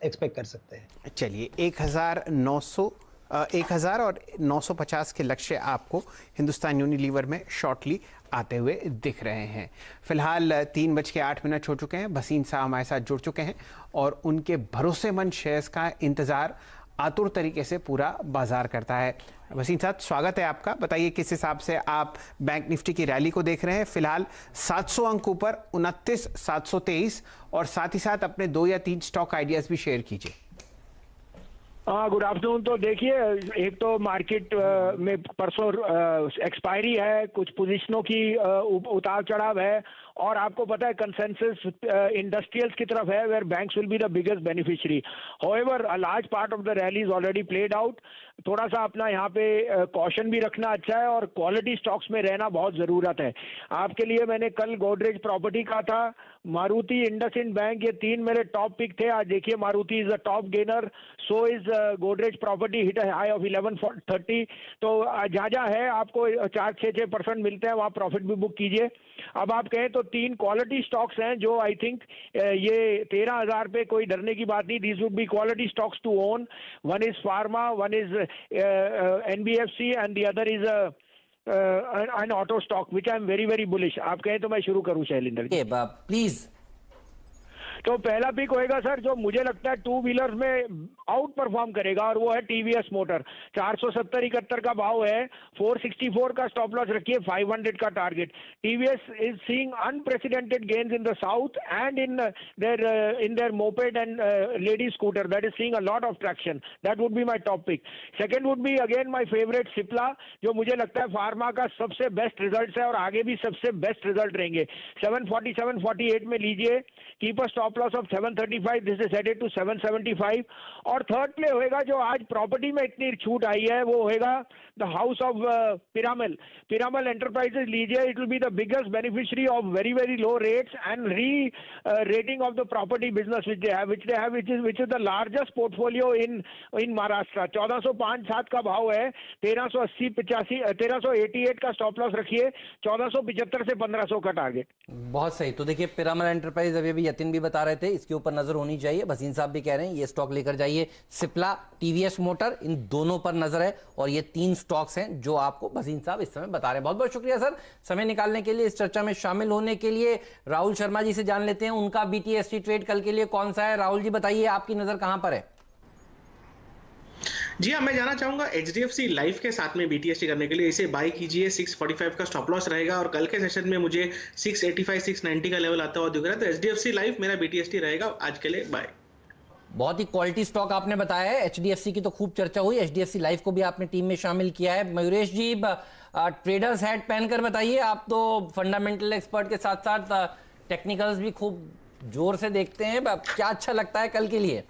Expect कर सकते हैं। चलिए 1000 और 950 के लक्ष्य आपको हिंदुस्तान यूनिलीवर में शॉर्टली आते हुए दिख रहे हैं। फिलहाल 3:08 हो चुके हैं। भसीन साहब हमारे साथ जुड़ चुके हैं और उनके भरोसेमंद शेयर्स का इंतजार आतुर तरीके से पूरा बाजार करता है। वसीम साहब, स्वागत है आपका। बताइए किस हिसाब से आप बैंक निफ्टी की रैली को देख रहे हैं। फिलहाल 700 अंक ऊपर 29,723, और साथ ही साथ अपने 2 या 3 स्टॉक आइडियाज भी शेयर कीजिए। Good afternoon. तो देखिए, एक तो मार्केट में परसों एक्सपायरी है, कुछ पोजीशनों की उतार चढ़ाव है, और आपको पता है कंसेंसस इंडस्ट्रियल्स की तरफ है, where banks will be the biggest beneficiary. However a large part of the rally is already played out. थोड़ा सा अपना यहाँ पे कॉशन भी रखना अच्छा है, और क्वालिटी स्टॉक्स में रहना बहुत जरूरत है। आपके लिए मैंने कल गोदरेज प्रॉपर्टी का था, मारुति, इंडसइंड बैंक, ये 3 मेरे टॉप पिक थे। आज देखिए Maruti is the top gainer, so is Godrej property, hit high of 1130। तो जहाँ है आपको 4-6% मिलते हैं, वहाँ प्रॉफिट भी बुक कीजिए। अब आप कहें तो 3 क्वालिटी स्टॉक्स हैं जो आई थिंक ये 13,000 पे कोई डरने की बात नहीं। These would be quality stocks to own. One is pharma, one is NBFC, and the other is an auto stock which I am very very bullish। आप कहें तो मैं शुरू करूं शैलेंद्र जी? प्लीज। तो पहला पिक होएगा सर, जो मुझे लगता है टू व्हीलर्स में आउट परफॉर्म करेगा, और वो है टीवीएस मोटर। 470-71 का भाव है, 464 का स्टॉप लॉस रखिए, 500 का target. TVS is seeing unprecedented gains in the south and in their moped and lady scooter, that is seeing a lot of traction. That would be my top pick. Second would be again my favourite Cipla, जो मुझे लगता है pharma का सबसे best result है और आगे भी सबसे बेस्ट रिजल्ट रहेंगे। 747-48 में लीजिए, keep a stop loss of 735, this is headed to 775। और थर्ड प्ले होएगा, जो आज प्रॉपर्टी में इतनी छूट आई है, वो होएगा the house of Piramal. Piramal enterprises लीजिए, it will be the biggest beneficiary of very very low rates and re rating of the property business which they have which is the largest portfolio in Maharashtra. 1405-7 का भाव है, 1388 का stop loss रखिए, 1475 से 1500 का target. बहुत सही। तो देखिए पिरामल एंटरप्राइज अभी यतिन भी बता रहे थे, इसके ऊपर नजर होनी चाहिए। भसीन साहब भी कह रहे हैं ये स्टॉक लेकर जाइए। सिप्ला, टीवीएस मोटर, इन दोनों पर नजर है, और ये 3 स्टॉक्स हैं जो आपको भसीन साहब इस समय बता रहे हैं। बहुत बहुत शुक्रिया सर समय निकालने के लिए, इस चर्चा में शामिल होने के लिए। राहुल शर्मा जी से जान लेते हैं उनका बीटीएसटी ट्रेड कल के लिए कौन सा है। राहुल जी बताइए, आपकी नजर कहां पर है? जी हाँ, मैं जाना चाहूंगा एचडीएफसी लाइफ के साथ में बीटीएसटी करने के लिए। इसे बाय कीजिए, 645 का स्टॉप लॉस रहेगा, और कल के सेशन में मुझे 685-690 का लेवल आता हुआ दिख रहा है। तो एचडीएफसी लाइफ मेरा बीटीएसटी रहेगा आज के लिए। बाय। बहुत ही क्वालिटी स्टॉक आपने बताया है। एचडीएफसी की तो खूब चर्चा हुई, एचडीएफसी लाइफ को भी आपने टीम में शामिल किया है। मयूरेश जी, ट्रेडर्स हैट पहनकर बताइए, आप तो फंडामेंटल एक्सपर्ट के साथ साथ टेक्निकल्स भी खूब जोर से देखते हैं, क्या अच्छा लगता है कल के लिए?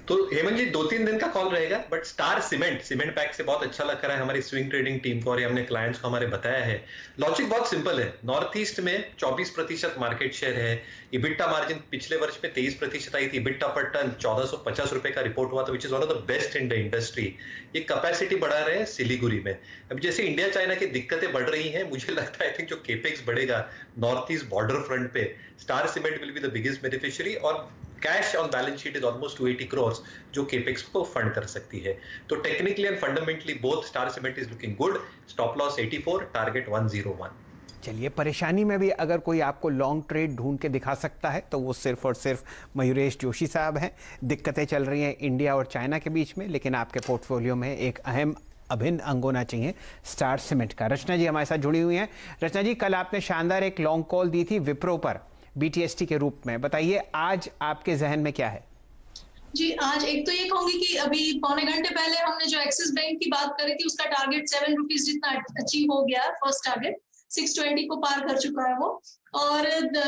तो हेमंत जी 2-3 दिन का कॉल रहेगा, बट स्टार सीमेंट पैक से बहुत अच्छा लग रहा है हमारी स्विंग ट्रेडिंग टीम को, और ये हमने क्लाइंट्स को हमारे बताया है। लॉजिक बहुत सिंपल है, नॉर्थ ईस्ट में 24% मार्केट शेयर है। इबिट्टा मार्जिन पिछले वर्ष में 23% आई थी। इबिट्टा पर टन 1450 रुपए का रिपोर्ट हुआ था, which is one of the best in the industry. ये कैपेसिटी बढ़ा रहे हैं सिलीगुड़ी में। अब जैसे इंडिया चाइना की दिक्कतें बढ़ रही हैं, मुझे लगता है आई थिंक जो केपेक्स बढ़ेगा नॉर्थ ईस्ट बॉर्डर फ्रंट पे, star cement will be the biggest beneficiary, और cash on balance sheet is almost 280 crores जो केपेक्स को फंड कर सकती है। तो technically and fundamentally both star cement is looking good. Stop loss 84, target 101। चलिए, परेशानी में भी अगर कोई आपको लॉन्ग ट्रेड ढूंढ के दिखा सकता है तो वो सिर्फ और सिर्फ मयूरेश जोशी साहब हैं। दिक्कतें चल रही हैं इंडिया और चाइना के बीच में, लेकिन आपके पोर्टफोलियो में एक अहम अभिन्न अंग होना चाहिए स्टार सीमेंट का। रचना जी हमारे साथ जुड़ी हुई हैं। रचना जी, कल आपने शानदार एक लॉन्ग कॉल दी थी विप्रो पर बीटीएसटी के रूप में, बताइए आज आपके जहन में क्या है? जी, आज एक तो ये कहूंगी कि अभी पौने घंटे पहले हमने जो एक्सिस बैंक की बात करी थी, उसका टारगेट 7 रुपीज जितना अचीव हो गया है। फर्स्ट टारगेट 620 को पार कर चुका है वो। और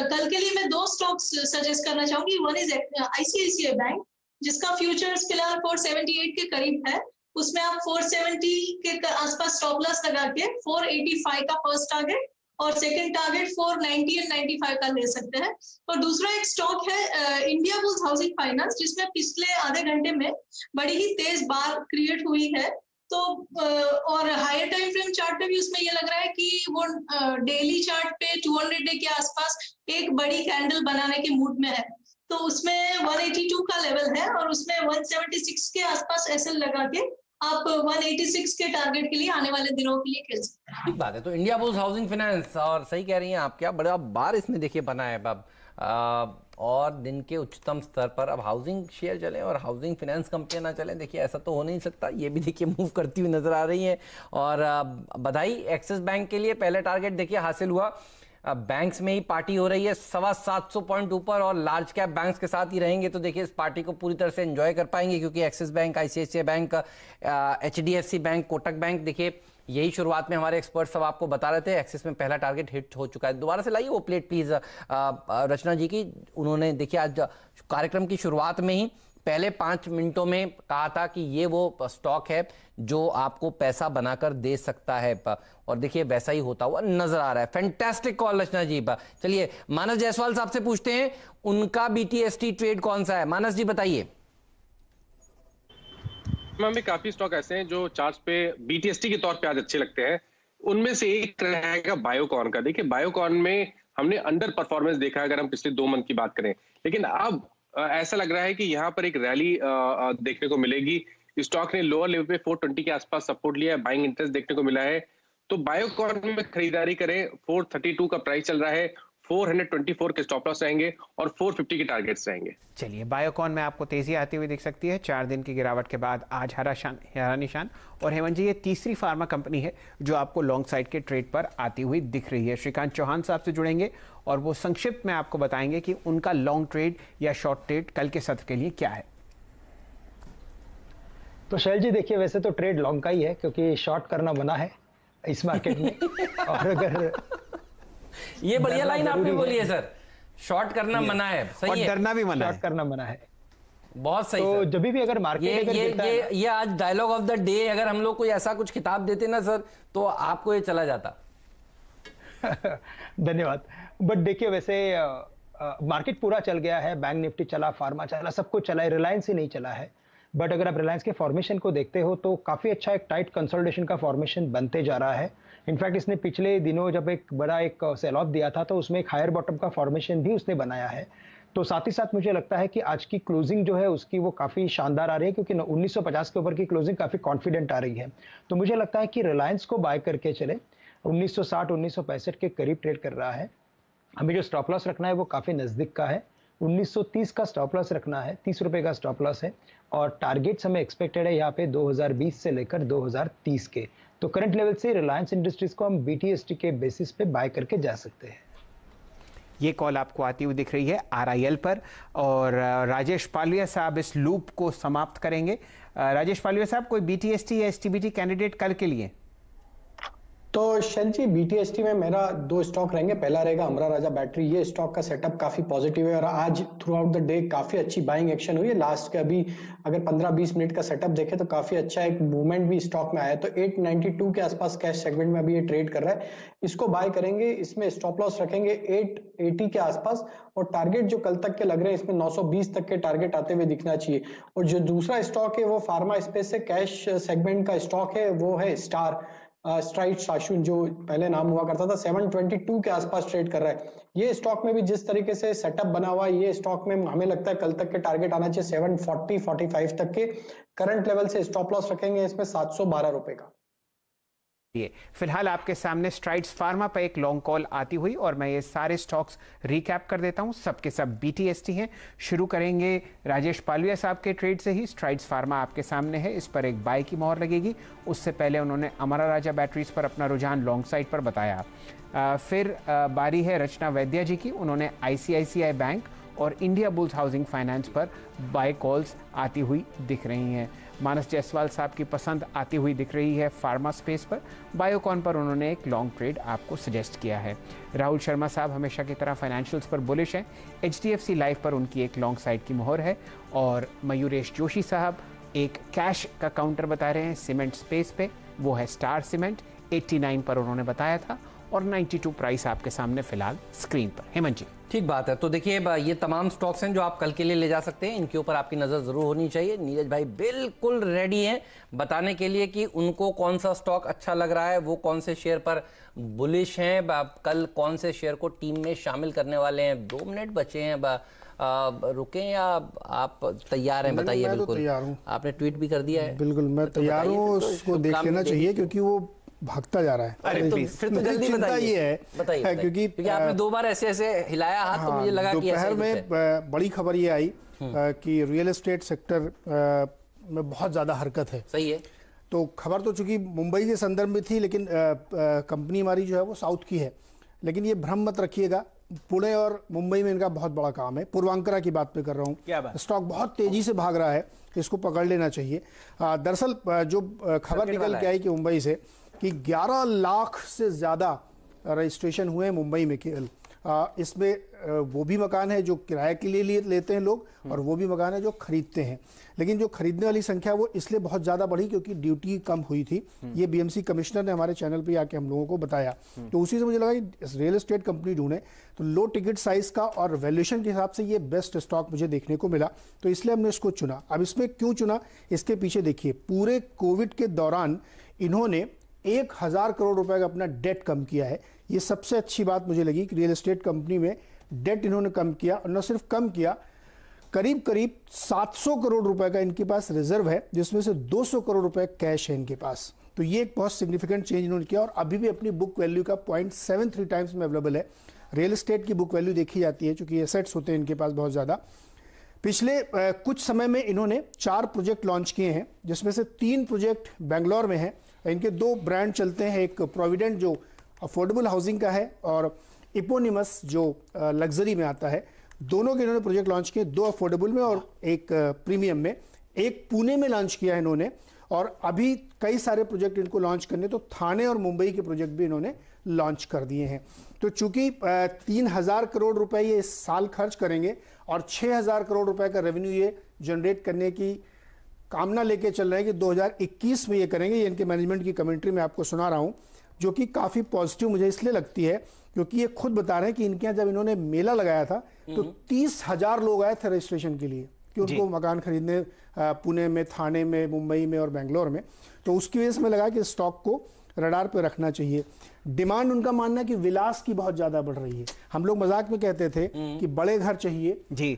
कल के लिए मैं 2 स्टॉक्स सजेस्ट करना चाहूंगी। वन इज आईसीआईसीआई बैंक, जिसका फ्यूचर्स फिलहाल 478 के करीब है। उसमें आप 470 के आसपास स्टॉप लॉस लगा के 485 का फर्स्ट टारगेट और सेकंड टारगेट 490 और 95 का ले सकते हैं। और दूसरा एक स्टॉक है इंडिया बुल्स हाउसिंग फाइनेंस, जिसमें पिछले आधे घंटे में बड़ी ही तेज बार क्रिएट हुई है। तो और हायर टाइम फ्रेम चार्ट पे भी उसमें ये लग रहा है कि वो डेली चार्ट पे 200 डे के आसपास एक बड़ी कैंडल बनाने के मूड में है। तो उसमें 182 का लेवल है और उसमें 176 के आसपास एसएल लगा के आप 186 के टारगेट के लिए आने वाले दिनों के लिए खेल सकते हैं। ठीक बात है। तो इंडिया बुल्स हाउसिंग फाइनेंस, और सही कह रही हैं आप, क्या बड़ा बार इसमें देखिए बना है अब, और दिन के उच्चतम स्तर पर अब हाउसिंग शेयर चले और हाउसिंग फाइनेंस कंपनियां ना चलें, देखिए ऐसा तो हो नहीं सकता। ये भी देखिए मूव करती हुई नजर आ रही है। और बधाई एक्सिस बैंक के लिए, पहले टारगेट देखिए हासिल हुआ। बैंक्स में ही पार्टी हो रही है, 725 पॉइंट ऊपर, और लार्ज कैप बैंक्स के साथ ही रहेंगे तो देखिए इस पार्टी को पूरी तरह से एंजॉय कर पाएंगे, क्योंकि axis bank, ICICI bank, HDFC bank, Kotak bank, देखिए यही शुरुआत में हमारे एक्सपर्ट सब आपको बता रहे थे। एक्सिस में पहला टारगेट हिट हो चुका है। दोबारा से लाइए वो प्लेट प्लीज रचना जी की। उन्होंने देखिए आज कार्यक्रम की शुरुआत में ही पहले 5 मिनटों में कहा था कि ये वो स्टॉक है जो आपको पैसा बनाकर दे सकता है, और देखिए वैसा ही होता हुआ नजर आ रहा है। फैंटास्टिक कॉल रचना जी। चलिए मानस जायसवाल साहब से पूछते हैं, उनका बीटीएसटी ट्रेड कौन सा है। मानस जी बताइए। में काफी स्टॉक ऐसे हैं जो चार्ट्स पे बीटीएसटी के तौर पे आज अच्छे लगते हैं। उनमें से एक रहेगा बायोकॉन का। देखिए बायोकॉन में हमने अंडर परफॉर्मेंस देखा है अगर हम पिछले 2 मंथ की बात करें, लेकिन अब ऐसा लग रहा है कि यहाँ पर एक रैली देखने को मिलेगी। स्टॉक ने लोअर लेवल पे 420 के आसपास सपोर्ट लिया है, बाइंग इंटरेस्ट देखने को मिला है। तो बायोकॉन में खरीदारी करें। 432 का प्राइस चल रहा है, 424 के स्टॉप लॉस रहेंगे और 450 के टारगेट्स रहेंगे। चलिए बायोकॉन में आपको तेजी आती हुई दिख सकती है। 4 दिन की गिरावट के बाद आज हरा निशान। और हेमंत जी, ये तीसरी फार्मा कंपनी है जो आपको लॉन्ग साइड के ट्रेड पर आती हुई दिख रही है। श्रीकांत चौहान साहब से जुड़ेंगे और वो संक्षिप्त में आपको बताएंगे कि उनका लॉन्ग ट्रेड या शॉर्ट ट्रेड कल के सत्र के लिए क्या है। तो शैल जी देखिए, वैसे तो ट्रेड लॉन्ग का ही है क्योंकि शॉर्ट करना मना है इस मार्केट में। और अगर ये बढ़िया लाइन आपने बोली है सर, शॉर्ट करना मना है, सही है, और डरना भी मना है। शॉर्ट करना मना है, बहुत सही। तो जब भी अगर मार्केट ये आज डायलॉग ऑफ द डे, अगर हम लोग कोई ऐसा कुछ खिताब देते ना सर, तो आपको ये चला जाता। धन्यवाद। बट देखिए वैसे मार्केट पूरा चल गया है, बैंक निफ्टी चला, फार्मा चला, सब कुछ चला है, रिलायंस ही नहीं चला है। बट अगर आप रिलायंस के फॉर्मेशन को देखते हो तो काफी अच्छा एक टाइट कंसोलिडेशन का फॉर्मेशन बनते जा रहा है। इनफैक्ट इसने पिछले दिनों जब एक बड़ा एक सेल ऑफ दिया था तो उसमें एक हायर बॉटम का फॉर्मेशन भी उसने बनाया है। तो साथ ही साथ मुझे लगता है कि आज की क्लोजिंग जो है उसकी वो काफी शानदार आ रही है, क्योंकि 1950 के ऊपर की क्लोजिंग काफी कॉन्फिडेंट आ रही है। तो मुझे लगता है कि रिलायंस को बाय करके चले। 1960 1965 के करीब ट्रेड कर रहा है। हमें जो स्टॉप लॉस रखना है वो काफी नजदीक का है, 1930 का स्टॉप लॉस रखना है, 30 रुपए का स्टॉप लॉस है। और टारगेट्स हमें एक्सपेक्टेड है यहाँ पे 2020 से लेकर 2030 के। तो करंट लेवल से रिलायंस इंडस्ट्रीज को हम बीटीएसटी के बेसिस पे बाय करके जा सकते हैं। ये कॉल आपको आती हुई दिख रही है आरआईएल पर, और राजेश पालविया साहब इस लूप को समाप्त करेंगे। राजेश पालविया साहब, कोई बीटीएसटी या एसटीबीटी कैंडिडेट कल के लिए? तो शैल जी, बीटीएसटी में मेरा 2 स्टॉक रहेंगे। पहला रहेगा अमरा राजा बैटरी। ये स्टॉक का सेटअप काफी पॉजिटिव है और आज थ्रू आउट द डे काफी अच्छी बाइंग एक्शन हुई है। लास्ट के अभी अगर 15-20 मिनट का सेटअप देखें तो काफी अच्छा एक मूवमेंट भी स्टॉक में आया। तो 892 के आसपास कैश सेगमेंट में अभी ये ट्रेड कर रहा है, इसको बाय करेंगे। इसमें स्टॉप लॉस रखेंगे 880 के आसपास, और टारगेट जो कल तक के लग रहे हैं इसमें 920 तक के टारगेट आते हुए दिखना चाहिए। और जो दूसरा स्टॉक है वो फार्मा स्पेस से कैश सेगमेंट का स्टॉक है, वो है स्ट्राइड साशुन, जो पहले नाम हुआ करता था। 722 के आसपास ट्रेड कर रहा है। ये स्टॉक में भी जिस तरीके से सेटअप बना हुआ है, ये स्टॉक में हमें लगता है कल तक के टारगेट आना चाहिए 740-45 तक के। करंट लेवल से स्टॉप लॉस रखेंगे इसमें 712 रुपए का। फिलहाल आपके सामने स्ट्राइड्स फार्मा पर एक लॉन्ग कॉल आती हुई, और मैं ये सारे स्टॉक्स रिकैप कर देता हूं। सबके सब बीटीएसटी हैं। शुरू करेंगे राजेश पालविया साहब के ट्रेड से ही। स्ट्राइड्स फार्मा आपके सामने है, इस पर एक बाय की मोहर लगेगी। उससे पहले उन्होंने अमरा राजा बैटरीज पर अपना रुझान लॉन्ग साइड पर बताया। फिर बारी है रचना वैद्या जी की। उन्होंने आईसीआईसीआई बैंक और इंडिया बुल्स हाउसिंग फाइनेंस पर बाय कॉल्स आती हुई दिख रही हैं। मानस जायसवाल साहब की पसंद आती हुई दिख रही है फार्मा स्पेस पर। बायोकॉन पर उन्होंने एक लॉन्ग ट्रेड आपको सजेस्ट किया है। राहुल शर्मा साहब हमेशा की तरह फाइनेंशियल्स पर बुलिश हैं। एचडीएफसी लाइफ पर उनकी एक लॉन्ग साइड की मोहर है। और मयूरेश जोशी साहब एक कैश का काउंटर बता रहे हैं सीमेंट स्पेस पे, वो है स्टार सीमेंट। 89 पर उन्होंने बताया था। और 92 प्राइस आपके सामने फिलहाल स्क्रीन पर। हेमंत जी, ठीक बात है। तो देखिए ये तमाम स्टॉक्स हैं जो आप कल के लिए ले जा सकते हैं, इनके ऊपर आपकी नजर जरूर होनी चाहिए। नीरज भाई बिल्कुल रेडी हैं बताने के लिए कि उनको कौन सा स्टॉक अच्छा लग रहा है, वो कौन से शेयर पर बुलिश हैं, कल कौन से शेयर को टीम में शामिल करने वाले हैं। 2 मिनट बचे हैं, रुकें या आप तैयार हैं? बताइए। बिल्कुल तैयार हूं। आपने ट्वीट भी कर दिया है? बिल्कुल मैं तैयार हूँ, उसको देख लेना चाहिए क्योंकि वो भागता जा रहा है। अरे तो फिर तो जल्दी बताइए। बताइए क्योंकि आपने 2 बार ऐसे हिलाया हाथ, तो मुझे लगा कि दोपहर में बड़ी खबर ये आई कि रियल एस्टेट सेक्टर में बहुत ज्यादा हरकत है। सही है। तो खबर तो चूंकि मुंबई के संदर्भ में थी, लेकिन कंपनी हमारी जो है वो साउथ की है, लेकिन ये भ्रम मत रखिएगा, पुणे और मुंबई में इनका बहुत बड़ा काम है। पूर्वांकरा की बात पे कर रहा हूँ। स्टॉक बहुत तेजी से भाग रहा है, इसको पकड़ लेना चाहिए। दरअसल जो खबर निकल के आई कि मुंबई से कि 11 लाख से ज्यादा रजिस्ट्रेशन हुए हैं मुंबई में केवल। इसमें वो भी मकान है जो किराए के लिए लेते हैं लोग, और वो भी मकान है जो खरीदते हैं। लेकिन जो खरीदने वाली संख्या वो इसलिए बहुत ज्यादा बढ़ी क्योंकि ड्यूटी कम हुई थी। ये बीएमसी कमिश्नर ने हमारे चैनल पे आके हम लोगों को बताया। तो उसी से मुझे लगा कि रियल एस्टेट कंपनी ढूंढे तो लो टिकट साइज का और वैल्यूएशन के हिसाब से ये बेस्ट स्टॉक मुझे देखने को मिला, तो इसलिए हमने इसको चुना। अब इसमें क्यों चुना, इसके पीछे देखिए, पूरे कोविड के दौरान इन्होंने 1000 करोड़ रुपए का अपना डेट कम किया है। ये सबसे अच्छी बात मुझे लगी कि रियल एस्टेट कंपनी में डेट इन्होंने कम किया, और न सिर्फ कम किया, करीब करीब 700 करोड़ रुपए का इनके पास रिजर्व है, जिसमें से 200 करोड़ रुपए कैश है इनके पास। तो ये एक बहुत सिग्निफिकेंट चेंज इन्होंने किया, और अभी भी अपनी बुक वैल्यू का 0.73 टाइम्स में अवेलेबल है। रियल एस्टेट की बुक वैल्यू देखी जाती है चूंकि एसेट्स होते हैं इनके पास बहुत ज्यादा। पिछले कुछ समय में इन्होंने 4 प्रोजेक्ट लॉन्च किए हैं, जिसमें से 3 प्रोजेक्ट बेंगलोर में हैं। इनके 2 ब्रांड चलते हैं, एक प्रोविडेंट जो अफोर्डेबल हाउसिंग का है और इपोनिमस जो लग्जरी में आता है। दोनों के इन्होंने प्रोजेक्ट लॉन्च किए, 2 अफोर्डेबल में और एक प्रीमियम में। एक पुणे में लॉन्च किया है इन्होंने, और अभी कई सारे प्रोजेक्ट इनको लॉन्च करने, तो थाने और मुंबई के प्रोजेक्ट भी इन्होंने लॉन्च कर दिए हैं। तो चूंकि 3000 करोड़ रुपए ये इस साल खर्च करेंगे और 6000 करोड़ रुपए का रेवेन्यू ये जनरेट करने की कामना लेके चल रहे हैं कि 2021 में ये करेंगे। ये इनके मैनेजमेंट की कमेंट्री में आपको सुना रहा हूं, जो कि काफी पॉजिटिव मुझे इसलिए लगती है क्योंकि ये खुद बता रहे हैं कि इनके यहाँ जब इन्होंने मेला लगाया था तो 30,000 लोग आए थे रजिस्ट्रेशन के लिए कि उनको मकान खरीदने, पुणे में, थाने में, मुंबई में और बेंगलोर में। तो उसकी वजह से मैं लगा कि स्टॉक को रडार पे रखना चाहिए। डिमांड उनका मानना है कि विलास की बहुत ज्यादा बढ़ रही है। हम लोग मजाक में कहते थे कि बड़े घर चाहिए जी,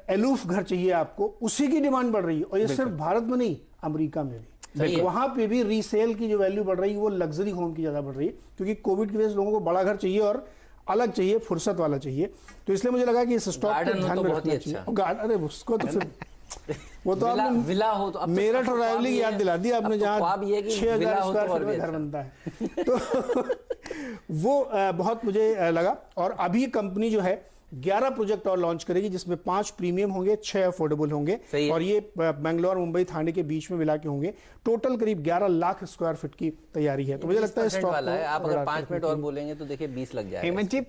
एलूफ घर चाहिए आपको, उसी की डिमांड बढ़ रही है। और ये सिर्फ भारत में नहीं, अमेरिका में भी, वहां पे भी रीसेल की जो वैल्यू बढ़ रही है वो लग्जरी होम की ज्यादा बढ़ रही है, क्योंकि कोविड की वजह से लोगों को बड़ा घर चाहिए और अलग चाहिए, फुर्सत वाला चाहिए। तो इसलिए मुझे लगा कि इस स्टॉक को ध्यान में रखना चाहिए। अरे उसको तो फिर वो तो आपने विला हो तो मेरठ और रायवली याद दिला दी आपने, जहाँ 6000 स्क्वायर फीट में घर बनता है। तो वो बहुत मुझे लगा। और अभी कंपनी जो है 11 प्रोजेक्ट और लॉन्च करेगी, जिसमें 5 प्रीमियम होंगे, 6 अफोर्डेबल होंगे, और ये बेंगलोर, मुंबई, थाने के बीच में मिला के होंगे। टोटल करीब 11 लाख स्क्वायर फीट की तैयारी है। तो मुझे लगता है स्टॉक वाला है। आप अगर 5 मिनट और बोलेंगे तो देखिए 20 लग जाएगा। हेमंत जी,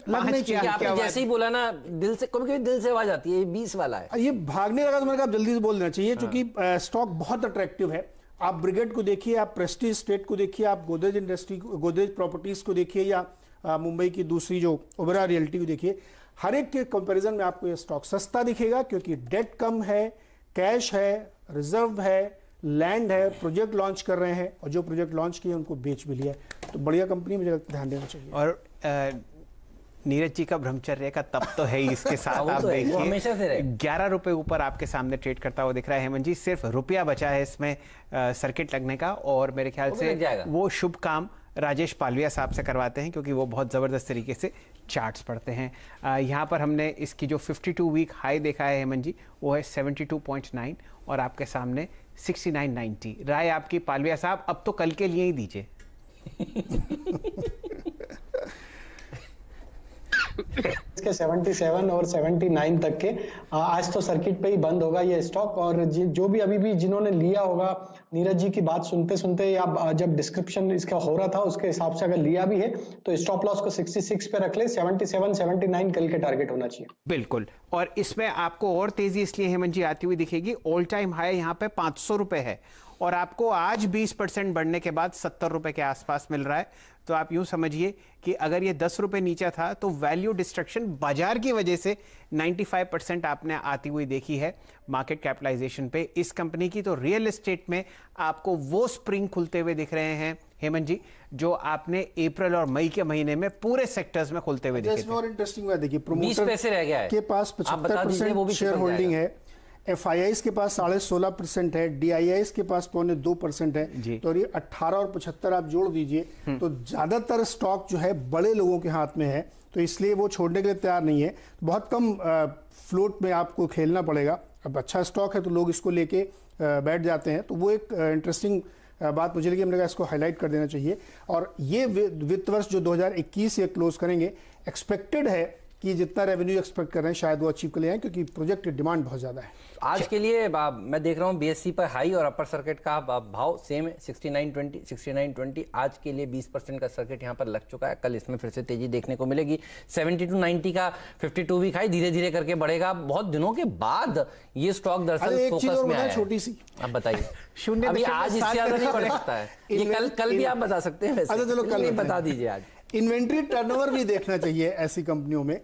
आपने जैसे ही बोला ना, दिल से कभी-कभी दिल से आवाज आती है, 20 वाला है। ये भागने लगा तो मैंने कहा जल्दी से बोल देना चाहिए, क्योंकि स्टॉक बहुत अट्रैक्टिव है। आप ब्रिगेड को देखिए, आप प्रेस्टीज स्टेट को देखिए, आप गोदरेज इंडस्ट्री, गोदरेज प्रॉपर्टीज को देखिए, या मुंबई की दूसरी जो ओबेरॉय रियल्टी को देखिए। हर एक के कंपैरिजन में आपको ये स्टॉक सस्ता दिखेगा, क्योंकि डेट कम है, कैश है, रिजर्व है, लैंड है, प्रोजेक्ट लॉन्च कर रहे हैं, और जो प्रोजेक्ट लॉन्च किए उनको बेच भी लिया है। तो बढ़िया कंपनी, मुझे ध्यान देना चाहिए। और नीरज जी का ब्रह्मचर्य का तब तो है ही इसके साथ। आप देखिए 11 रुपए ऊपर आपके सामने ट्रेड करता हुआ दिख रहा है हेमंत जी। सिर्फ रुपया बचा है इसमें सर्किट लगने का, और मेरे ख्याल से वो शुभ काम राजेश पालविया साहब से करवाते हैं, क्योंकि वो बहुत ज़बरदस्त तरीके से चार्ट्स पढ़ते हैं। यहाँ पर हमने इसकी जो 52 वीक हाई देखा है हेमंत जी, वो है 72.9, और आपके सामने 69.90। राय आपकी पालविया साहब, अब तो कल के लिए ही दीजिए। इसके 77 और 79 तक के आज तो सर्किट पे ही बंद होगा ये स्टॉक। और जो भी अभी भी जिन्होंने लिया होगा, नीरज जी की बात सुनते सुनते या जब डिस्क्रिप्शन इसका हो रहा था उसके हिसाब से अगर लिया भी है तो स्टॉप लॉस को 66 पे रख ले। 77 79 कल के टारगेट होना चाहिए। बिल्कुल। और इसमें आपको और तेजी इसलिए हेमंत जी आती हुई दिखेगी, ऑल टाइम हाई यहाँ पे 500 रुपए है, और आपको आज 20% बढ़ने के बाद 70 रुपए के आसपास मिल रहा है। तो आप यूं समझिए कि अगर ये 10 रुपए नीचा था तो वैल्यू डिस्ट्रक्शन बाजार की वजह से 95% आपने आती हुई देखी है मार्केट कैपिटलाइजेशन पे इस कंपनी की। तो रियल एस्टेट में आपको वो स्प्रिंग खुलते हुए दिख रहे हैं हेमंत जी, जो आपने अप्रैल और मई के महीने में पूरे सेक्टर्स में खुलते हुए दिखे थे। और इंटरेस्टिंग बात देखिए, 20 पैसे रह गया है के पास 75% शेयर होल्डिंग है, FIIs के पास 16.5% है, DIIs के पास 2% है, तो ये 18 और 75 आप जोड़ दीजिए तो ज्यादातर स्टॉक जो है बड़े लोगों के हाथ में है, तो इसलिए वो छोड़ने के लिए तैयार नहीं है। बहुत कम फ्लोट में आपको खेलना पड़ेगा। अब अच्छा स्टॉक है तो लोग इसको लेके बैठ जाते हैं, तो वो एक इंटरेस्टिंग बात मुझे लगी, हमने कहा इसको हाईलाइट कर देना चाहिए। और ये वित्त वर्ष जो 2021 ये क्लोज करेंगे, एक्सपेक्टेड है कि जितना रेवेन्यू एक्सपेक्ट कर रहे हैं शायद वो अचीव कर ले आए, क्योंकि प्रोजेक्ट की डिमांड बहुत ज्यादा है। आज के लिए मैं देख रहा हूँ BSE पर हाई और अपर सर्किट का भाव सेम है 69.20 आज के लिए 20% का सर्किट यहाँ पर लग चुका है। कल इसमें फिर से तेजी देखने को मिलेगी। 70 to 90 का 52 वीक हाई धीरे धीरे करके बढ़ेगा। बहुत दिनों के बाद ये स्टॉक दरअसल फोकस में आया। छोटी सी अब बताइए अभी आज इससे ज्यादा नहीं बढ़ सकता है ये, कल भी आप बता सकते हैं। अच्छा चलो कल बता दीजिए। आज इन्वेंट्री टर्नओवर भी देखना चाहिए ऐसी कंपनियों में।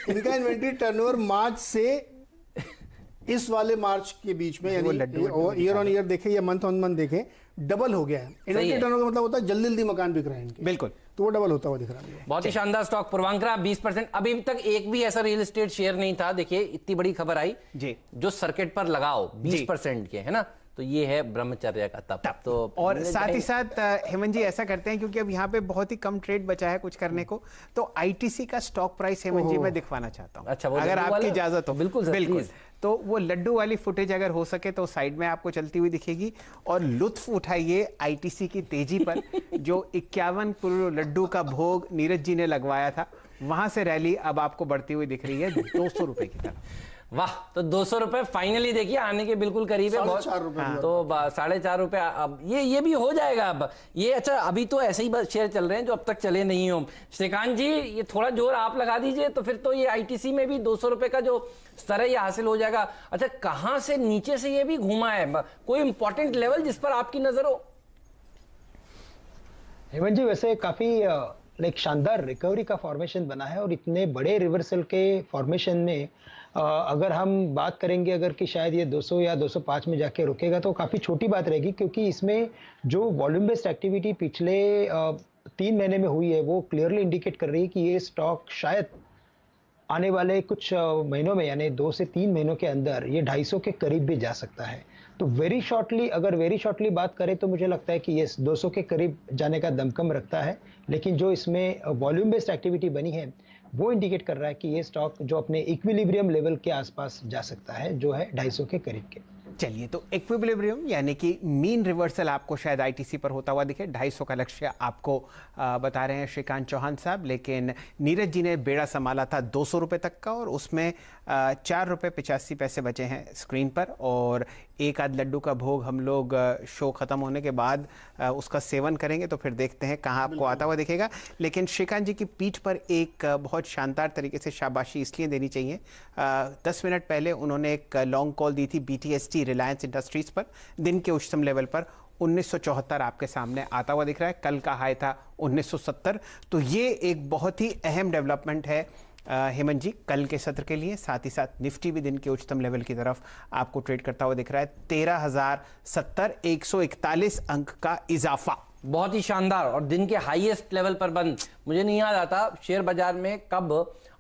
इनका इन्वेंट्री टर्नओवर मार्च से इस वाले मार्च के बीच में, यानी ईयर ऑन ईयर देखें या मंथ ऑन मंथ देखें, डबल हो गया है। इन्वेंट्री टर्नओवर का मतलब होता है जल्दी जल्दी मकान बिक रहे हैं इनके, बिल्कुल, तो वो डबल होता हुआ दिख रहा है। बहुत ही शानदार स्टॉक पूर्वांकरा 20%। अभी तक एक भी ऐसा रियल एस्टेट शेयर नहीं था, देखिए इतनी बड़ी खबर आई जी, जो सर्किट पर लगाओ 20% के, है ना, तो ये है ब्रह्मचर्य का तप। तो और साथ ही साथ हेमंत जी ऐसा करते हैं, क्योंकि अब यहाँ पे बहुत ही कम ट्रेड बचा है कुछ करने को, तो ITC का स्टॉक प्राइस हेमंत जी मैं दिखवाना चाहता हूँ। अच्छा, अगर आपकी इजाजत हो। बिल्कुल बिल्कुल। तो वो लड्डू वाली फुटेज अगर हो सके तो साइड में आपको चलती हुई दिखेगी, और लुत्फ उठाइए ITC की तेजी पर। जो 51 करोड़ लड्डू का भोग नीरज जी ने लगवाया था, वहां से रैली अब आपको बढ़ती हुई दिख रही है 200 रुपए की तरफ। वाह, तो 200 रुपए फाइनली देखिए आने के बिल्कुल करीब है। बहुत तो 4.5 रुपए अब ये भी हो जाएगा अब ये। अच्छा, अभी तो ऐसे ही शेयर चल रहे हैं जो अब तक चले नहीं हो। श्रीकांत जी, ये थोड़ा जोर आप लगा दीजिए, तो फिर तो ये ITC में भी 200 रुपए का जो स्तर है ये हासिल हो जाएगा। अच्छा, कहां से नीचे से ये भी घूमा है, कोई इंपॉर्टेंट लेवल जिस पर आपकी नजर हो? हेमंत जी, वैसे काफी एक शानदार रिकवरी का फॉर्मेशन बना है, और इतने बड़े रिवर्सल के फॉर्मेशन में अगर हम बात करेंगे अगर कि शायद ये 200 या 205 में जाके रुकेगा तो काफ़ी छोटी बात रहेगी, क्योंकि इसमें जो वॉल्यूम बेस्ड एक्टिविटी पिछले 3 महीने में हुई है वो क्लियरली इंडिकेट कर रही है कि ये स्टॉक शायद आने वाले कुछ महीनों में, यानी 2 से 3 महीनों के अंदर ये 250 के करीब भी जा सकता है। तो वेरी शॉर्टली बात करें तो मुझे लगता है कि ये 200 के करीब जाने का दमखम रखता है, लेकिन जो इसमें वॉल्यूम बेस्ड एक्टिविटी बनी है वो इंडिकेट कर रहा है कि ये स्टॉक जो अपने इक्विलिब्रियम लेवल के आसपास जा सकता है, जो है 250 के करीब के। चलिए, तो इक्विलिब्रियम यानी कि मीन रिवर्सल आपको शायद ITC पर होता हुआ दिखे। 250 का लक्ष्य आपको बता रहे हैं श्रीकांत चौहान साहब, लेकिन नीरज जी ने बेड़ा संभाला था 200 रुपए तक का, और उसमें 4 रुपए 85 पैसे बचे हैं स्क्रीन पर। और एक आध लड्डू का भोग हम लोग शो खत्म होने के बाद उसका सेवन करेंगे, तो फिर देखते हैं कहाँ आपको आता हुआ दिखेगा। लेकिन श्रीकांत जी की पीठ पर एक बहुत शानदार तरीके से शाबाशी इसलिए देनी चाहिए, 10 मिनट पहले उन्होंने एक लॉन्ग कॉल दी थी BTST रिलायंस इंडस्ट्रीज पर, दिन के उच्चतम लेवल पर 1974 आपके सामने आता हुआ दिख रहा है। कल का हाई था 1970। तो ये एक बहुत ही अहम डेवलपमेंट है हेमंत जी कल के सत्र के लिए। साथ ही साथ निफ्टी भी दिन के उच्चतम लेवल की तरफ आपको ट्रेड करता हुआ दिख रहा है। 13,070, 141 अंक का इजाफा, बहुत ही शानदार, और दिन के हाईएस्ट लेवल पर बंद। मुझे नहीं याद आता शेयर बाजार में कब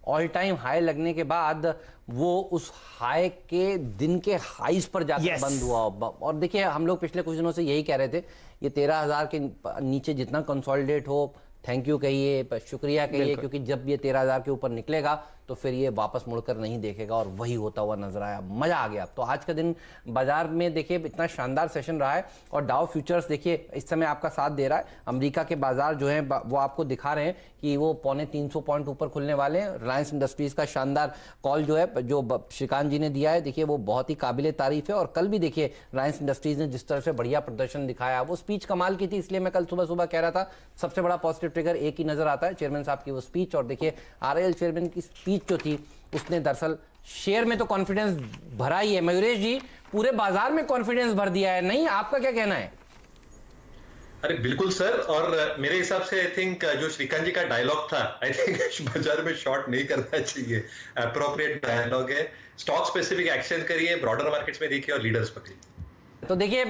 ऑल टाइम हाई लगने के बाद वो उस हाई के दिन के हाईस पर जाकर बंद हुआ। और देखिए, हम लोग पिछले कुछ दिनों से यही कह रहे थे, ये 13,000 के नीचे जितना कंसोलिडेट हो, थैंक यू कहिए, शुक्रिया कहिए, क्योंकि जब ये 13,000 के ऊपर निकलेगा तो फिर ये वापस मुड़कर नहीं देखेगा, और वही होता हुआ नजर आया। मजा आ गया। तो आज का दिन बाजार में देखिए इतना शानदार सेशन रहा है, और डाउ फ्यूचर्स देखिए इस समय आपका साथ दे रहा है। अमेरिका के बाजार जो है वो आपको दिखा रहे हैं कि वो 350 पॉइंट ऊपर खुलने वाले हैं। रिलायंस इंडस्ट्रीज का शानदार कॉल जो है, जो श्रीकांत जी ने दिया है, देखिए वो बहुत ही काबिले तारीफ है। और कल भी देखिए रिलायंस इंडस्ट्रीज ने जिस तरह से बढ़िया प्रदर्शन दिखाया, वो स्पीच कमाल की थी, इसलिए मैं कल सुबह कह रहा था सबसे बड़ा पॉजिटिव ट्रिगर एक ही नजर आता है, चेयरमैन साहब की वो स्पीच। और देखिए RIL चेयरमैन की स्पीच जो थी उसने दरअसल शेयर में तो कॉन्फिडेंस भरा ही है। मयूरेश जी, पूरे बाजार में कॉन्फिडेंस भर दिया है, नहीं? आपका क्या कहना है? अरे बिल्कुल सर, और मेरे हिसाब से आई थिंक जो श्रीकांत जी का डायलॉग था, आई थिंक बाजार में शॉर्ट नहीं करना चाहिए। अप्रोप्रिएट डायलॉग है। स्टॉक स्पेसिफिक एक्शन करिए, ब्रॉडर मार्केट्स में देखिए और लीडर्स पकड़िए। तो देखिए,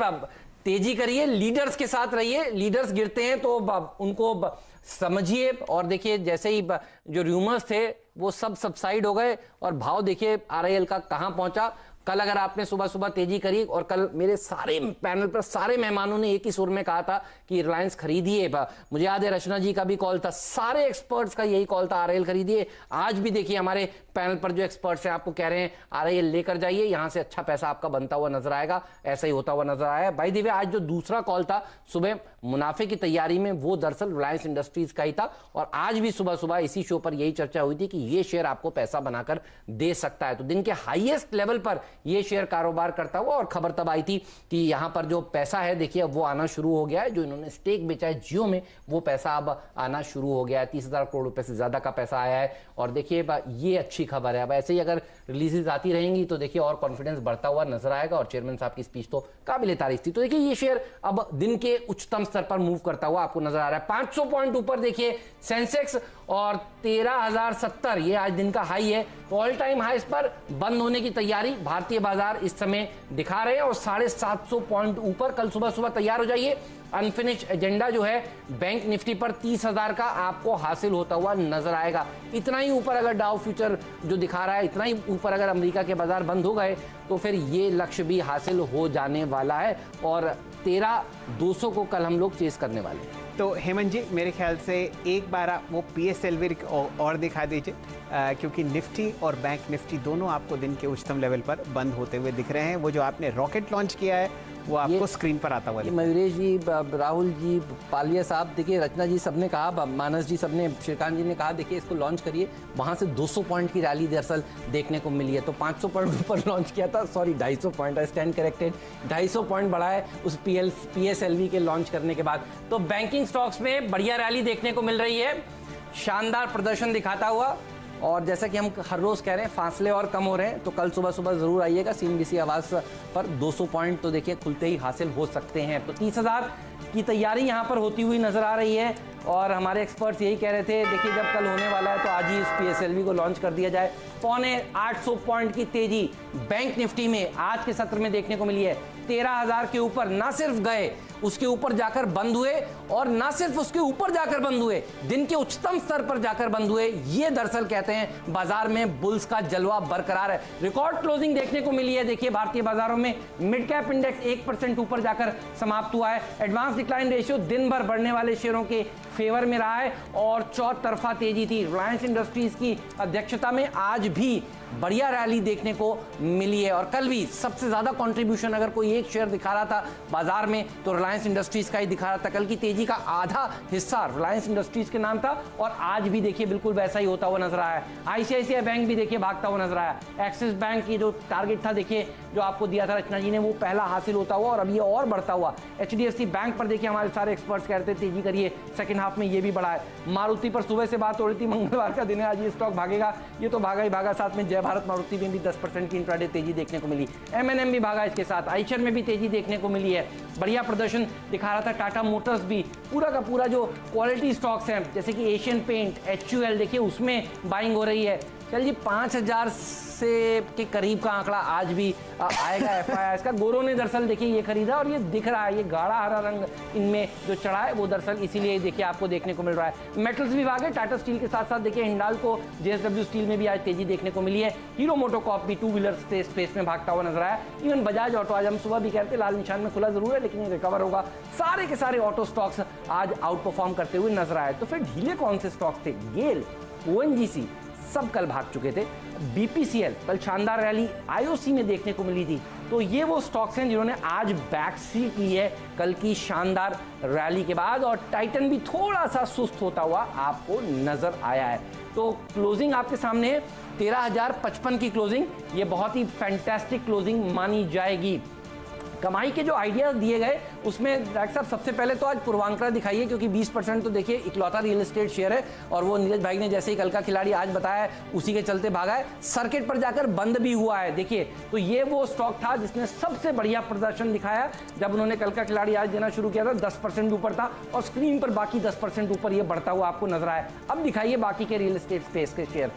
तेजी करिए, लीडर्स के साथ रहिए। लीडर्स गिरते हैं तो उनको समझिए, और देखिए जैसे ही जो रूमर्स थे वो सब सबसाइड हो गए और भाव देखिए RIL का कहां पहुंचा। कल अगर आपने सुबह सुबह तेजी करी, और कल मेरे सारे पैनल पर सारे मेहमानों ने एक ही सुर में कहा था कि रिलायंस खरीदिए। मुझे याद है रचना जी का भी कॉल था, सारे एक्सपर्ट्स का यही कॉल था, RIL खरीदिए। आज भी देखिए हमारे पैनल पर जो एक्सपर्ट्स हैं आपको कह रहे हैं RIL लेकर जाइए, यहां से अच्छा पैसा आपका बनता हुआ नजर आएगा। ऐसा ही होता हुआ नजर आया। भाई दिव्य, आज जो दूसरा कॉल था सुबह मुनाफे की तैयारी में, वो दरअसल रिलायंस इंडस्ट्रीज का ही था, और आज भी सुबह सुबह इसी शो पर यही चर्चा हुई थी कि ये शेयर आपको पैसा बनाकर दे सकता है। तो दिन के हाईएस्ट लेवल पर ये शेयर कारोबार करता हुआ, और खबर तब आई थी कि यहां पर जो पैसा है देखिए अब वो आना शुरू हो गया है। जो इन्होंने स्टेक बेचा है जियो में, वो पैसा अब आना शुरू हो गया है। 30,000 करोड़ रुपए से ज्यादा का पैसा आया है, और देखिए ये अच्छी खबर है। अब ऐसे ही अगर रिलीजेस आती रहेंगी तो देखिए और कॉन्फिडेंस बढ़ता हुआ नजर आएगा, और चेयरमैन साहब की स्पीच तो काबिल तारीफ थी। तो देखिए ये शेयर अब दिन के उच्चतम स्तर पर मूव करता हुआ आपको नजर आ रहा है। 500 पॉइंट ऊपर देखिए सेंसेक्स, और 13,070 ये आज दिन का हाई है। तो ऑल टाइम हाई पर बंद होने की तैयारी भारतीय बाजार इस समय दिखा रहे हैं, और 750 पॉइंट ऊपर कल सुबह सुबह तैयार हो जाइए। अनफिनिश एजेंडा जो है बैंक निफ्टी पर 30,000 का आपको हासिल होता हुआ नजर आएगा। इतना ही ऊपर अगर डाउ फ्यूचर जो दिखा रहा है, इतना ही ऊपर अगर अमेरिका के बाजार बंद हो गए तो फिर ये लक्ष्य भी हासिल हो जाने वाला है, और 13,200 को कल हम लोग चेस करने वाले हैं। तो हेमंत जी, मेरे ख्याल से एक बार आप वो PSLV और दिखा दीजिए, क्योंकि निफ्टी और बैंक निफ्टी दोनों आपको दिन के उच्चतम लेवल पर बंद होते हुए दिख रहे हैं। वो जो आपने रॉकेट लॉन्च किया है वो आपको स्क्रीन पर आता हुआ है। मयूरेश जी, राहुल जी, पालिया साहब, देखिए रचना जी सबने कहा, मानस जी सबने, श्रीकांत जी ने कहा देखिए इसको लॉन्च करिए। वहां से 200 पॉइंट की रैली दरअसल देखने को मिली है। तो 500 पॉइंट ऊपर लॉन्च किया था, sorry 250 point, I stand corrected, 250 point बढ़ा है उस PSLV के लॉन्च करने के बाद। तो बैंकिंग स्टॉक्स में बढ़िया रैली देखने को मिल रही है, शानदार प्रदर्शन दिखाता हुआ। और जैसा कि हम हर रोज कह रहे हैं, फासले और कम हो रहे हैं, तो कल सुबह सुबह जरूर आइएगा CNBC आवाज पर। 200 पॉइंट तो देखिए खुलते ही हासिल हो सकते हैं। तो 30,000 की तैयारी यहां पर होती हुई नजर आ रही है, और हमारे एक्सपर्ट्स यही कह रहे थे देखिए जब कल होने वाला है तो आज ही इस PSLV को लॉन्च कर दिया जाए। 850 पॉइंट की तेजी बैंक निफ्टी में आज के सत्र में देखने को मिली है। 13,000 के ऊपर ना सिर्फ गए, उसके ऊपर जाकर बंद हुए, और ना सिर्फ उसके ऊपर जाकर बंद हुए, दिन के उच्चतम स्तर पर जाकर बंद हुए। ये दरअसल कहते हैं बाजार में बुल्स का जलवा बरकरार है। रिकॉर्ड क्लोजिंग देखने को मिली है देखिए भारतीय बाजारों में। मिड कैप इंडेक्स 1% ऊपर जाकर समाप्त हुआ है। एडवांस डिक्लाइन रेशियो दिन भर बढ़ने वाले शेयरों के फेवर में रहा है, और चौतरफा तेजी थी। रिलायंस इंडस्ट्रीज की अध्यक्षता में आज भी बढ़िया रैली देखने को मिली है, और कल भी सबसे ज्यादा कंट्रीब्यूशन अगर कोई एक शेयर दिखा रहा था बाजार में तो रिलायंस इंडस्ट्रीज का ही दिखा रहा था। कल की तेजी का आधा हिस्सा रिलायंस इंडस्ट्रीज के नाम था, और आज भी देखिए बिल्कुल वैसा ही होता हुआ नजर आया है। ICICI बैंक भी देखिए भागता हुआ नजर आया। एक्सिस बैंक की जो टारगेट था देखिए जो आपको दिया था रचना जी ने, वो पहला हासिल होता हुआ और अब ये और बढ़ता हुआ। HDFC बैंक पर देखिए हमारे सारे एक्सपर्ट्स कह रहे थे तेजी करिए, सेकंड हाफ में ये भी बढ़ा है। मारुति पर सुबह से बात हो रही थी, मंगलवार का दिन है, आज ये स्टॉक भागेगा, ये तो भागा ही भागा। साथ में जय भारत मारुति में भी 10% की इंट्राडे तेजी देखने को मिली। M&M भी भागा इसके साथ। आइशर में भी तेजी देखने को मिली है। बढ़िया प्रदर्शन दिखा रहा था टाटा मोटर्स भी। पूरा का पूरा जो क्वालिटी स्टॉक्स हैं जैसे कि एशियन पेंट, HUL देखिए उसमें बाइंग हो रही है। चल जी 5,000 से के करीब का आंकड़ा आज भी आएगा FII का। गोरो ने दरअसल देखिए ये खरीदा, और ये दिख रहा है, ये गाढ़ा हरा रंग इनमें जो चढ़ा है वो दरअसल इसीलिए देखिए आपको देखने को मिल रहा है। मेटल्स भी भागे, टाटा स्टील के साथ साथ देखिए हिंडाल्को, JSW स्टील में भी आज तेजी देखने को मिली है। हीरो मोटोकॉर्प भी टू व्हीलर स्पेस में भागता हुआ नजर आया। इवन बजाज ऑटो, आज हम सुबह भी कहते लाल निशान में खुला जरूर है लेकिन ये रिकवर होगा। सारे के सारे ऑटो स्टॉक्स आज आउट परफॉर्म करते हुए नजर आए। तो फिर ढीले कौन से स्टॉक्स थे? गेल, ONGC सब कल भाग चुके थे। BPCL कल शानदार रैली IOC में देखने को मिली थी। तो ये वो स्टॉक्स हैं जिन्होंने आज बैक सीट ली है कल की शानदार रैली के बाद, और टाइटन भी थोड़ा सा सुस्त होता हुआ आपको नजर आया है। तो क्लोजिंग आपके सामने है 13,055 की क्लोजिंग, ये बहुत ही फैंटास्टिक क्लोजिंग मानी जाएगी। कमाई के जो आइडियाज दिए गए उसमें डॉक्टर साहब सबसे पहले तो आज पूर्वांकरा दिखाइए, क्योंकि 20% तो देखिए इकलौता रियल एस्टेट शेयर है और वो नीरज भाई ने जैसे ही कल का खिलाड़ी आज बताया उसी के चलते भागा है, सर्किट पर जाकर बंद भी हुआ है। देखिए तो ये वो स्टॉक था जिसने सबसे बढ़िया प्रदर्शन दिखाया जब उन्होंने कल का खिलाड़ी आज देना शुरू किया था, 10% ऊपर था और स्क्रीन पर बाकी 10% ऊपर ये बढ़ता हुआ आपको नजर आया। अब दिखाइए बाकी के रियल एस्टेट स्पेस के शेयर।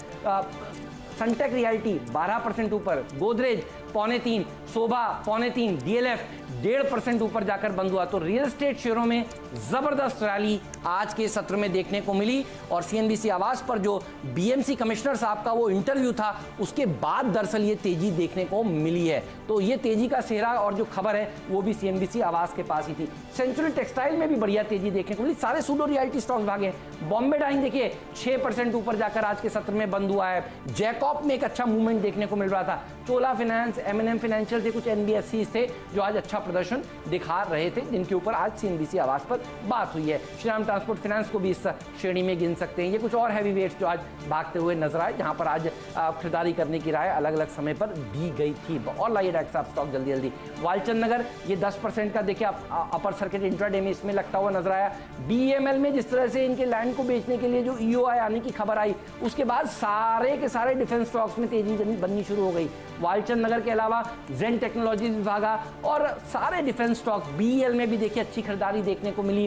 सनटेक रियल्टी 12% ऊपर, गोदरेज 2.25%, शोभा 2.25%, डीएलएफ 1.5% ऊपर जाकर बंद हुआ। तो रियल एस्टेट शेयरों में जबरदस्त रैली आज के सत्र में देखने को मिली और सीएनबीसी आवाज पर जो बीएमसी कमिश्नर साहब का वो इंटरव्यू था उसके बाद दरअसल ये तेजी देखने को मिली है। तो ये तेजी का सेहरा और जो खबर है वो भी सीएनबीसी आवाज के पास ही थी। सेंचुरी टेक्सटाइल में भी बढ़िया तेजी देखने को मिली, सारे सूडो रियल्टी स्टॉक्स भागे। बॉम्बे डाइंग देखिए 6% ऊपर जाकर आज के सत्र में बंद हुआ है। जैकॉब में एक अच्छा मूवमेंट देखने को मिल रहा था। चोला फाइनेंस, एमएनएम फाइनेंशियल से कुछ एनबीएफसी थे जो आज अच्छा प्रदर्शन दिखा रहे थे, जिनके ऊपर आज सीएनबीसी आवाज पर बात हुई है। श्रीराम ट्रांसपोर्ट फाइनेंस को भी इस श्रेणी में गिन सकते हैं। ये कुछ और हैवी वेट्स जो आज भागते हुए नजर आए, जहां पर आज खरीदारी करने की राय अलग अलग समय पर दी गई थी। और लाइए डॉक्टर साहब स्टॉक जल्दी जल्दी। वालचंद नगर ये 10% का देखिए अपर सर्किट इंट्राडे में इसमें लगता हुआ नजर आया। बीएमएल में जिस तरह से इनके लैंड को बेचने के लिए जो ईओआई आने की खबर आई उसके बाद सारे के सारे डिफेंस स्टॉक्स में तेजी बननी शुरू हो गई। वालचंद नगर के अलावा जेन टेक्नोलॉजीज भागा और सारे डिफेंस स्टॉक, बीएल में भी देखिए अच्छी खरीदारी देखने को मिली।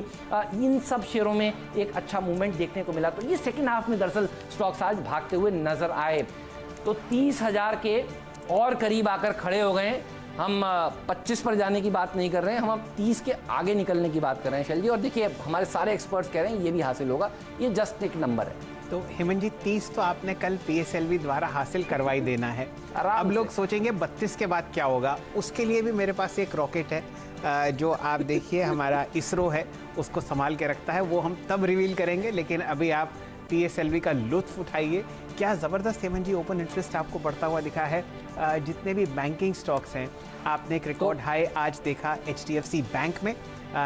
इन सब शेयरों में एक अच्छा मूवमेंट देखने को मिला। तो ये सेकंड हाफ में दरअसल स्टॉक्स आज भागते हुए नजर आए। तो 30,000 के और करीब आकर खड़े हो गए। हम 25 पर जाने की बात नहीं कर रहे हैं, हम अब 30 के आगे निकलने की बात कर रहे हैं शैल जी। और देखिए हमारे सारे एक्सपर्ट्स कह रहे हैं ये भी हासिल होगा, ये जस्ट एक नंबर है। तो हेमंत जी 30 तो आपने कल पीएसएलवी द्वारा हासिल करवाई देना है। अब लोग सोचेंगे 32 के बाद क्या होगा। उसके लिए भी मेरे पास एक रॉकेट है जो आप देखिए हमारा इसरो है उसको संभाल के रखता है, वो हम तब रिवील करेंगे। लेकिन अभी आप पीएसएलवी का लुत्फ उठाइए। क्या ज़बरदस्त हेमंत जी ओपन इंटरेस्ट आपको बढ़ता हुआ दिखा है। जितने भी बैंकिंग स्टॉक्स हैं आपने एक रिकॉर्ड हाई आज देखा एचडीएफसी बैंक में,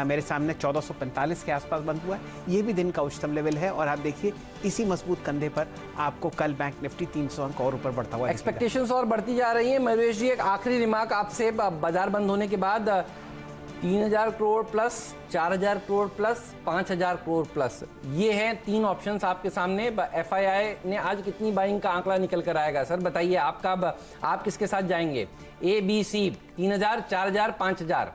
मेरे सामने 1445 के आसपास बंद हुआ है। ये भी दिन का उच्चतम लेवल है और आप देखिए इसी मजबूत कंधे पर आपको कल बैंक निफ्टी 300 अंक और ऊपर बढ़ता हुआ। एक्सपेक्टेशंस और बढ़ती जा रही है। मयूरेश जी एक आखिरी रिमार्क आपसे, बाजार बंद होने के बाद 3000 crore plus, 4000 crore plus, 5000 crore plus, ये हैं 3 ऑप्शंस आपके सामने। एफआईआई ने आज कितनी बाइंग का आंकड़ा निकल कर आएगा सर बताइए, आपका आप किसके साथ जाएंगे? A B C 3000, 4000, 5000?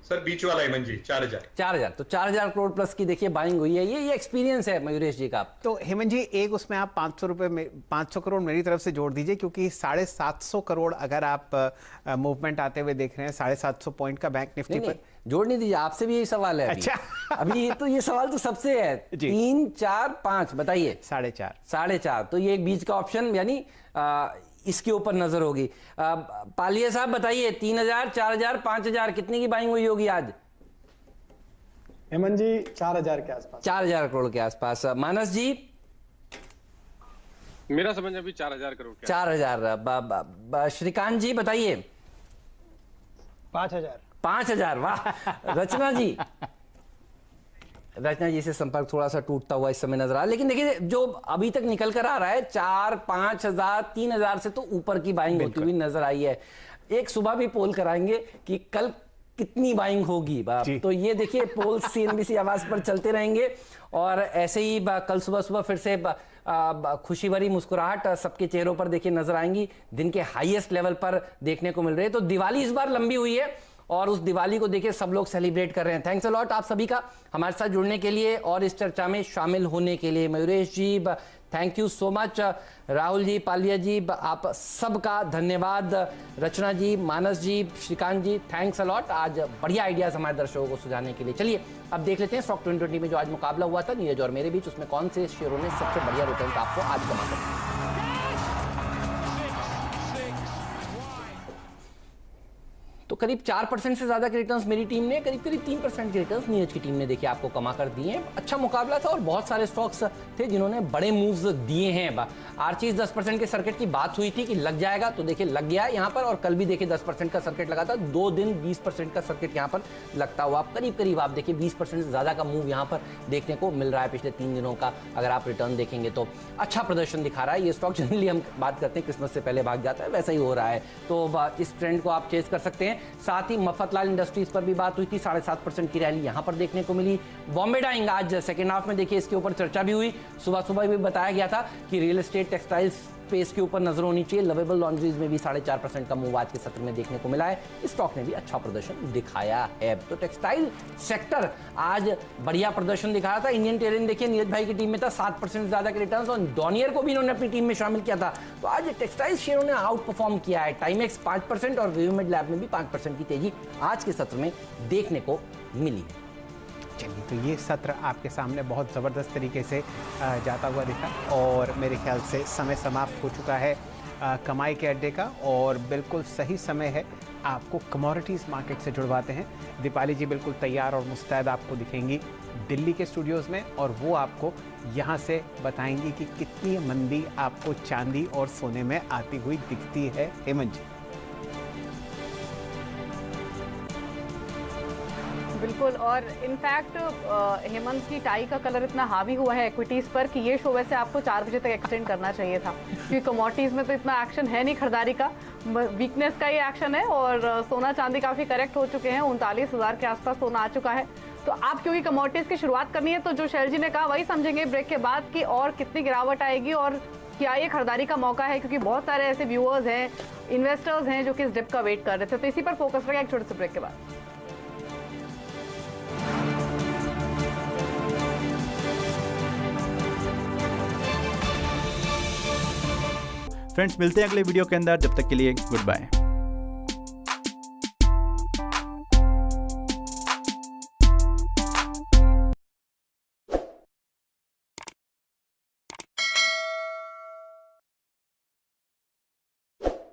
सर बीच वाला हेमंत जी 4000। तो 4000 करोड़ प्लस की देखिए बाइंग हुई है। ये एक्सपीरियंस है मयूरेश जी का। तो हेमंत जी एक उसमें आप 500 रुपए में 500 करोड़ मेरी तरफ से जोड़ दीजिए, क्योंकि 750 करोड़ अगर आप मूवमेंट आते हुए देख रहे हैं 750 पॉइंट का बैंक निफ्टी पर। जोड़ नहीं दीजिए, आपसे भी यही सवाल है। अच्छा अभी तो ये सवाल तो सबसे है। 3, 4, 5 बताइए। 4.5। तो ये एक बीच का ऑप्शन यानी इसके ऊपर नजर होगी। पालिया साहब बताइए 3000, 4000, 5000 कितने की बाइंग हुई होगी आज? हेमंत जी 4000 के आसपास। 4000 करोड़ के आसपास। मानस जी? मेरा समझ अभी 4000 करोड़। 4000। श्रीकांत जी बताइए। 5000। वाह। रचना जी? रचना जी से संपर्क थोड़ा सा टूटता हुआ इस समय नजर आ रहा है, लेकिन देखिए जो अभी तक निकल कर आ रहा है 4, 5000, 3000 से तो ऊपर की बाइंग होती हुई नजर आई है। एक सुबह भी पोल कराएंगे कि कल कितनी बाइंग होगी, तो ये देखिए पोल सीएनबीसी आवाज पर चलते रहेंगे और ऐसे ही कल सुबह फिर से खुशी भरी मुस्कुराहट सबके चेहरों पर देखिए नजर आएंगी। दिन के हाईएस्ट लेवल पर देखने को मिल रहे हैं। तो दिवाली इस बार लंबी हुई है और उस दिवाली को देखिए सब लोग सेलिब्रेट कर रहे हैं। थैंक्स अ लॉट आप सभी का हमारे साथ जुड़ने के लिए और इस चर्चा में शामिल होने के लिए। Mayuresh ji thank you so much. Rahul ji, Paliya ji, आप सबका धन्यवाद। Rachna ji, Manas ji, Shrikant ji, thanks a lot. आज बढ़िया आइडियाज हमारे दर्शकों को सुझाने के लिए। चलिए अब देख लेते हैं स्टॉक 2020 में जो आज मुकाबला हुआ था नीरज और मेरे बीच, उसमें कौन से शेयरों ने सबसे बढ़िया रिटर्न आपको आज जमा कर। तो करीब 4% से ज्यादा के रिटर्न्स मेरी टीम ने, करीब 3% के रिटर्न्स नीरज की टीम ने देखिए आपको कमा कर दिए हैं। अच्छा मुकाबला था और बहुत सारे स्टॉक्स थे जिन्होंने बड़े मूव्स दिए हैं। आर्चीज 10% के सर्किट की बात हुई थी कि लग जाएगा, तो देखिए लग गया है यहाँ पर। और कल भी देखिए 10% का सर्किट लगा था। 2 दिन 20% का सर्किट यहाँ पर लगता हुआ करीब आप देखिए 20% से ज्यादा का मूव यहाँ पर देखने को मिल रहा है पिछले 3 दिनों का। अगर आप रिटर्न देखेंगे तो अच्छा प्रदर्शन दिखा रहा है ये स्टॉक। जनरली हम बात करते हैं क्रिसमस से पहले भाग जाता है, वैसा ही हो रहा है। तो इस ट्रेंड को आप चेस कर सकते हैं। साथ ही मफतलाल इंडस्ट्रीज पर भी बात हुई थी, 7.5% की रैली यहां पर देखने को मिली। बॉम्बे डाइंग आज सेकेंड हाफ में देखिए इसके ऊपर चर्चा भी हुई, सुबह भी बताया गया था कि रियल एस्टेट टेक्सटाइल्स स्पेस के ऊपर नजर होनी चाहिए। लवेबल लॉन्ड्रीज में भी 4.5% का मूव आज के सत्र में देखने को मिला है। इस स्टॉक ने भी अच्छा प्रदर्शन दिखाया है। तो टेक्सटाइल सेक्टर आज बढ़िया प्रदर्शन दिखा रहा था। इंडियन टेरेन देखिए नीरज भाई की टीम में था, 7% ज्यादा के रिटर्न्स और डॉनियर को भी इन्होंने अपनी टीम में शामिल किया था। तो आज टेक्सटाइल शेयरों ने आउट परफॉर्म किया है। टाइमेक्स 5% और विवमेड लैब में भी 5% की तेजी आज के सत्र में देखने को मिली है। चलिए, तो ये सत्र आपके सामने बहुत ज़बरदस्त तरीके से जाता हुआ दिखा और मेरे ख्याल से समय समाप्त हो चुका है कमाई के अड्डे का और बिल्कुल सही समय है आपको कमोडिटीज़ मार्केट से जुड़वाते हैं। दीपाली जी बिल्कुल तैयार और मुस्तैद आपको दिखेंगी दिल्ली के स्टूडियोज़ में और वो आपको यहाँ से बताएंगी कि कितनी मंदी आपको चांदी और सोने में आती हुई दिखती है। हेमंत जी। बिल्कुल, और इनफैक्ट हेमंत की टाई का कलर इतना हावी हुआ है इक्विटीज पर कि ये शो वैसे आपको 4 बजे तक एक्सटेंड करना चाहिए था, क्योंकि कमोडिटीज में तो इतना एक्शन है नहीं खरीदारी का, वीकनेस का ये एक्शन है। और सोना चांदी काफी करेक्ट हो चुके हैं, 39,000 के आसपास सोना आ चुका है। तो आप क्योंकि कमोडिटीज की शुरुआत करनी है तो जो शैल जी ने कहा वही समझेंगे ब्रेक के बाद कि और कितनी गिरावट आएगी और क्या ये खरीदारी का मौका है, क्योंकि बहुत सारे ऐसे व्यूअर्स हैं, इन्वेस्टर्स हैं जो कि इस डिप का वेट कर रहे थे। तो इसी पर फोकस रहेगा एक छोटे से ब्रेक के बाद। फ्रेंड्स, मिलते हैं अगले वीडियो के अंदर, जब तक के लिए गुड बाय।